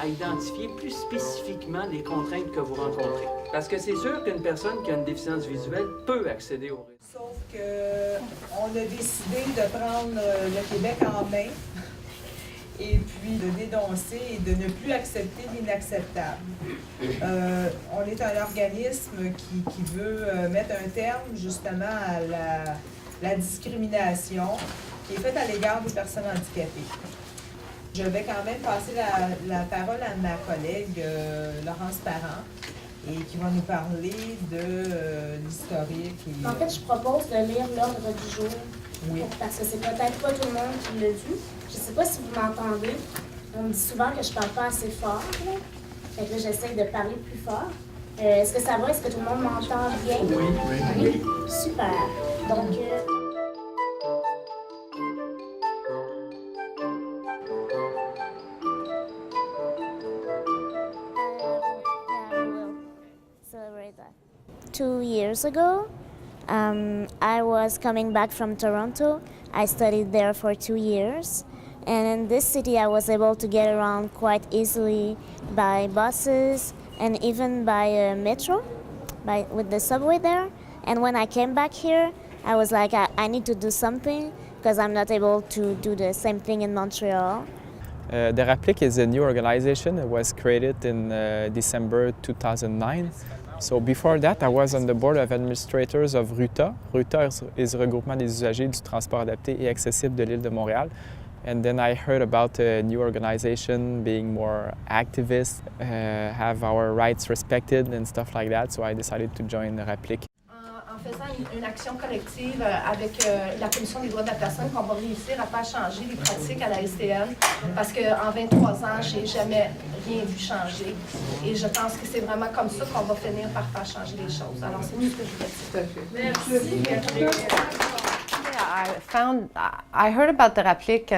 identifier plus spécifiquement les contraintes que vous rencontrez. Parce que c'est sûr qu'une personne qui a une déficience visuelle peut accéder au réseau. Sauf qu'on a décidé de prendre le Québec en main et puis de dénoncer et de ne plus accepter l'inacceptable. On est un organisme qui veut mettre un terme justement à la discrimination qui est faite à l'égard des personnes handicapées. Je vais quand même passer la parole à ma collègue Laurence Parent et qui va nous parler de l'historique. En fait, je propose de lire l'ordre du jour. Oui. Parce que c'est peut-être pas tout le monde qui l'a vu. Je sais pas si vous m'entendez. On me dit souvent que je parle pas assez fort. Là. Fait que là, j'essaie de parler plus fort. Est-ce que ça va? Est-ce que tout le monde m'entend bien? Oui. Super. Donc... Two years ago, I was coming back from Toronto. I studied there for 2 years. And in this city, I was able to get around quite easily by buses and even by metro, with the subway there. And when I came back here, I was like, I need to do something because I'm not able to do the same thing in Montreal. The RAPLIC is a new organization. It was created in December 2009. So before that, I was on the board of administrators of RUTA. RUTA is le regroupement des usagers du transport adapté et accessible de l'île de Montréal. And then I heard about a new organization being more activist, have our rights respected and stuff like that. So I decided to join the RAPLIC. En faisant une action collective avec la Commission des droits de la personne, qu'on va réussir à faire changer les pratiques à la STN, parce qu'en 23 ans, j'ai jamais rien vu changer. Et je pense que c'est vraiment comme ça qu'on va finir par faire changer les choses. Alors, c'est tout ce que je voulais dire. I heard about the RAPLIC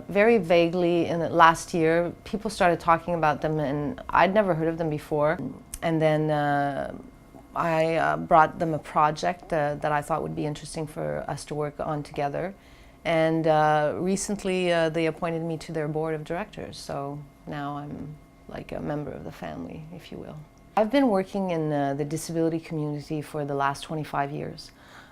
very vaguely in the last year. People started talking about them, and I'd never heard of them before. And then I brought them a project that I thought would be interesting for us to work on together. And recently they appointed me to their board of directors, so now I'm like a member of the family, if you will. I've been working in the disability community for the last 25 years,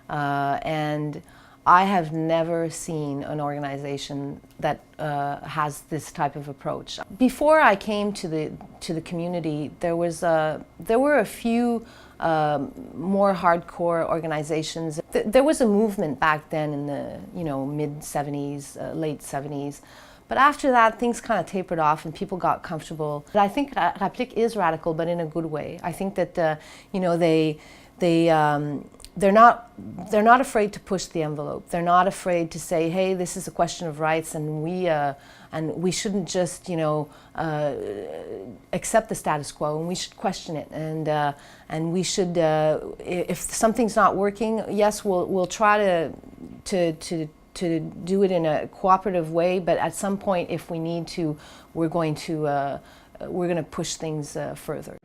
and I have never seen an organization that has this type of approach. Before I came to the community, there were a few more hardcore organizations. There was a movement back then in the mid 70s, late 70s. But after that, things kind of tapered off and people got comfortable. But I think RAPLIC is radical, but in a good way. I think that they're not afraid to push the envelope. They're not afraid to say, hey, this is a question of rights, and we shouldn't just accept the status quo, and we should question it, and we should if something's not working, yes, we'll try to do it in a cooperative way, but at some point, if we need to, we're going to push things further.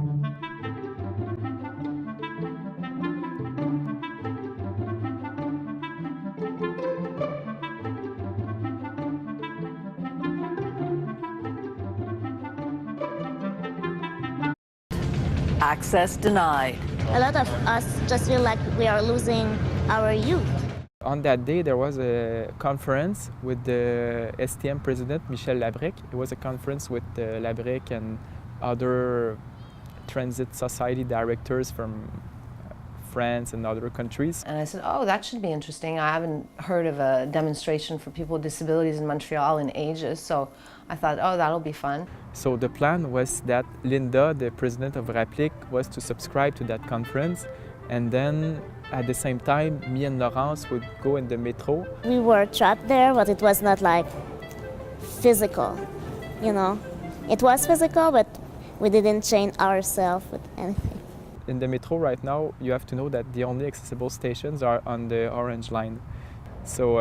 Access denied. A lot of us just feel like we are losing our youth. On that day, there was a conference with the STM president, Michel Labrec. It was a conference with Labrec and other transit society directors from France and other countries. And I said, oh, that should be interesting. I haven't heard of a demonstration for people with disabilities in Montreal in ages, so I thought, oh, that'll be fun. So the plan was that Linda, the president of RAPLIC, was to subscribe to that conference, and then at the same time, me and Laurence would go in the metro. We were trapped there, but it was not like physical, It was physical, but we didn't chain ourselves with anything. In the metro right now, you have to know that the only accessible stations are on the orange line. So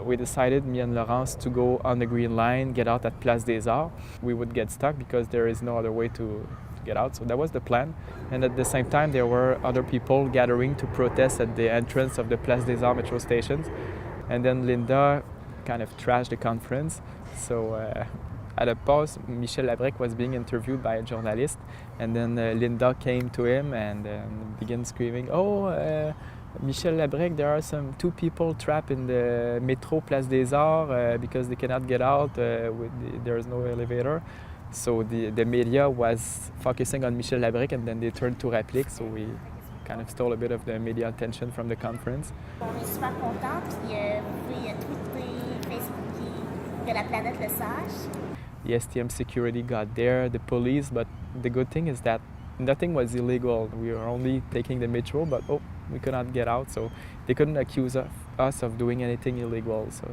we decided, me and Laurence, to go on the green line, get out at Place des Arts. We would get stuck because there is no other way to get out, so that was the plan. And at the same time, there were other people gathering to protest at the entrance of the Place des Arts metro stations. And then Linda kind of trashed the conference, so at a pause, Michel Labrec was being interviewed by a journalist, and then Linda came to him and began screaming, "Oh, Michel Labrec, there are two people trapped in the Métro Place des Arts because they cannot get out, there is no elevator." So the media was focusing on Michel Labrec, and then they turned to Rapplique, so we kind of stole a bit of the media attention from the conference. On est super contents, puis vous pouvez tweeter, Facebooker, que la planète le sache. The STM security got there, the police, but the good thing is that nothing was illegal. We were only taking the metro, but we could not get out, so they couldn't accuse us of doing anything illegal, so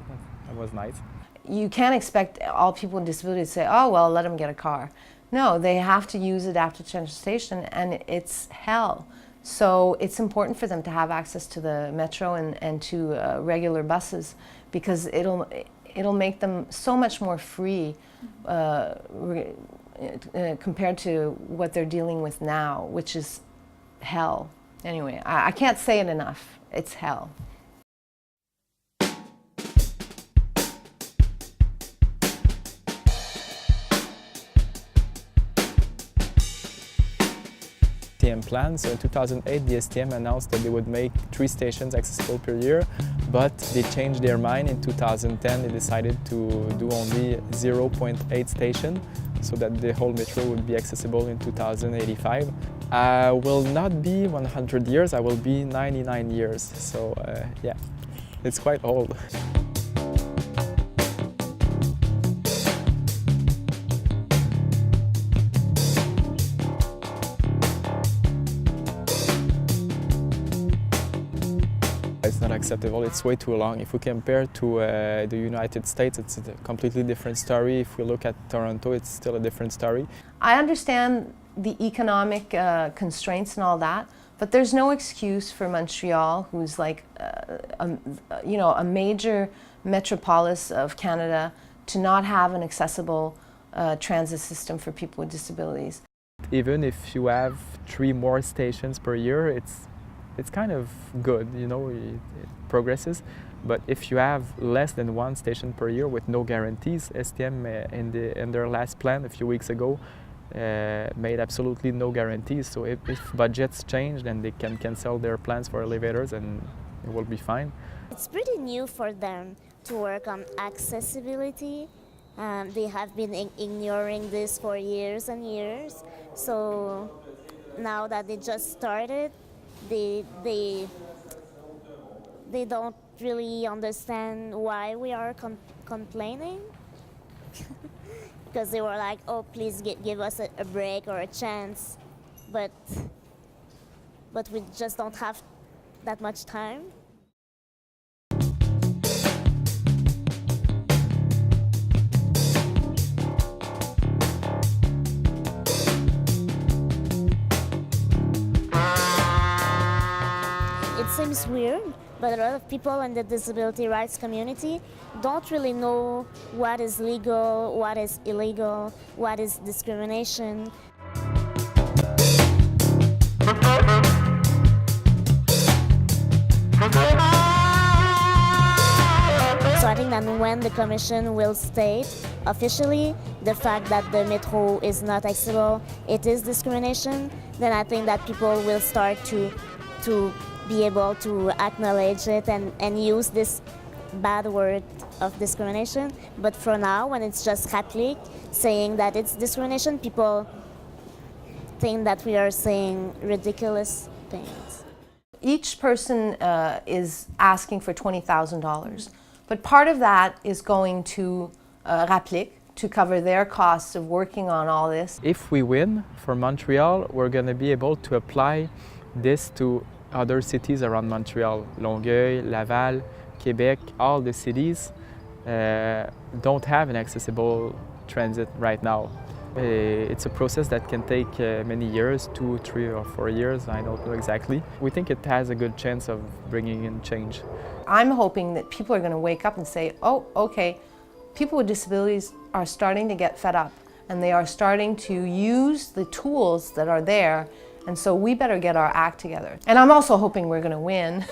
that was nice. You can't expect all people with disabilities to say, "Oh, well, let them get a car." No, they have to use adaptive transportation, and it's hell. So it's important for them to have access to the metro and to regular buses, because it'll make them so much more free compared to what they're dealing with now, which is hell. Anyway, I can't say it enough. It's hell. STM plan. So in 2008, the STM announced that they would make 3 stations accessible per year, but they changed their mind. In 2010, they decided to do only 0.8 stations, so that the whole metro would be accessible in 2085. I will not be 100 years, I will be 99 years. So yeah, it's quite old. It's not acceptable, it's way too long. If we compare to the United States, it's a completely different story. If we look at Toronto, it's still a different story. I understand the economic constraints and all that, but there's no excuse for Montreal, who's like a major metropolis of Canada, to not have an accessible transit system for people with disabilities. Even if you have 3 more stations per year, it's kind of good, you know, it progresses. But if you have less than 1 station per year with no guarantees, STM in their last plan a few weeks ago made absolutely no guarantees. So if budgets change, then they can cancel their plans for elevators and it will be fine. It's pretty new for them to work on accessibility. They have been ignoring this for years and years. So now that they just started, they don't really understand why we are complaining. Because they were like, "Oh, please give us a break or a chance," but we just don't have that much time. It seems weird, but a lot of people in the disability rights community don't really know what is legal, what is illegal, what is discrimination. So I think that when the Commission will state officially the fact that the metro is not accessible, it is discrimination, then I think that people will start to be able to acknowledge it and use this bad word of discrimination. But for now, when it's just Rapplique saying that it's discrimination, people think that we are saying ridiculous things. Each person is asking for $20,000, but part of that is going to Rapplique to cover their costs of working on all this. If we win for Montreal, we're going to be able to apply this to other cities around Montreal. Longueuil, Laval, Quebec, all the cities don't have an accessible transit right now. It's a process that can take many years, 2, 3 or 4 years, I don't know exactly. We think it has a good chance of bringing in change. I'm hoping that people are going to wake up and say, "Oh, okay, people with disabilities are starting to get fed up and they are starting to use the tools that are there, and so we better get our act together." And I'm also hoping we're going to win.